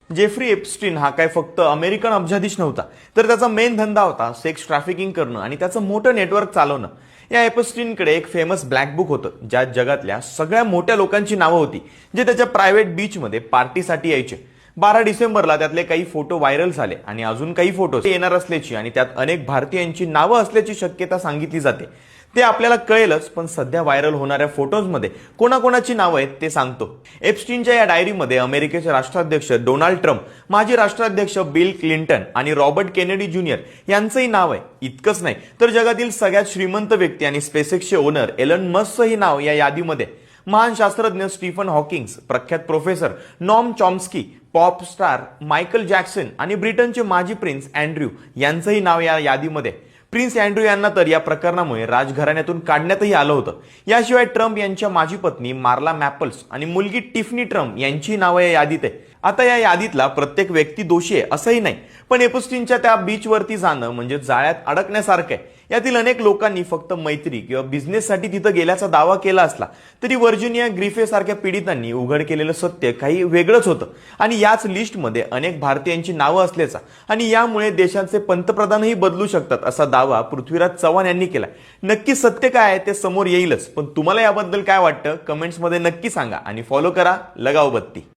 Jeffrey Epstein हा काय फक्त अमेरिकन अब्जाधीश नव्हता, तर त्याचा मेन धंदा होता सेक्स ट्रॅफिकिंग करणं आणि त्याचं मोठं नेटवर्क चालवणं. या एप्स्टीनकडे एक फेमस ब्लॅक बुक होतं, ज्यात जगातल्या सगळ्या मोठ्या लोकांची नावं होती, जे त्याच्या प्रायव्हेट बीचमध्ये पार्टीसाठी यायचे. 12 डिसेंबरला त्यातले काही फोटो व्हायरल झाले आणि अजून काही फोटो येणार असल्याची आणि त्यात अनेक भारतीयांची नावं असल्याची शक्यता सांगितली जाते. ते आपल्याला कळेलच, पण सध्या व्हायरल होणाऱ्या फोटोजमध्ये कोणाकोणाची नावं आहेत ते सांगतो. एप्स्टीनच्या या डायरीमध्ये अमेरिकेचे राष्ट्राध्यक्ष डोनाल्ड ट्रम्प, माजी राष्ट्राध्यक्ष बिल क्लिंटन आणि रॉबर्ट केनेडी ज्युनियर यांचंही नाव आहे. इतकंच नाही तर जगातील सगळ्यात श्रीमंत व्यक्ती आणि स्पेसएक्सचे ओनर एलन मस्कचंही नाव या यादीमध्ये. महान शास्त्रज्ञ स्टीफन हॉकिंग्स, प्रख्यात professor Noam Chomsky, pop star Michael Jackson आणि ब्रिटनचे माजी प्रिन्स अँड्र्यू यांचंही नाव या यादीमध्ये. प्रिन्स अँड्र्यू यांना तर या प्रकरणामुळे राजघराण्यातून काढण्यातही आलं होतं. याशिवाय ट्रम्प यांच्या माजी पत्नी मार्ला मॅपल्स आणि मुलगी टिफनी ट्रम्प यांची नावं या यादीत आहे. आता या यादीतला प्रत्येक व्यक्ती दोषी आहे असंही नाही, पण एप्स्टीनच्या त्या बीचवरती जाणं म्हणजे जाळ्यात अडकण्यासारखं आहे. यातील अनेक लोकांनी फक्त मैत्री किंवा बिझनेससाठी तिथं गेल्याचा दावा केला असला तरी व्हर्जिनिया ग्रिफे सारख्या पीडितांनी उघड केलेलं सत्य काही वेगळंच होतं. आणि याच लिस्टमध्ये अनेक भारतीयांची नावं असल्याचा आणि यामुळे देशाचे पंतप्रधानही बदलू शकतात असा दावा पृथ्वीराज चव्हाण यांनी केला. नक्की सत्य काय आहे ते समोर येईलच, पण तुम्हाला याबद्दल काय वाटतं कमेंट्समध्ये नक्की सांगा आणि फॉलो करा लगाव बत्ती.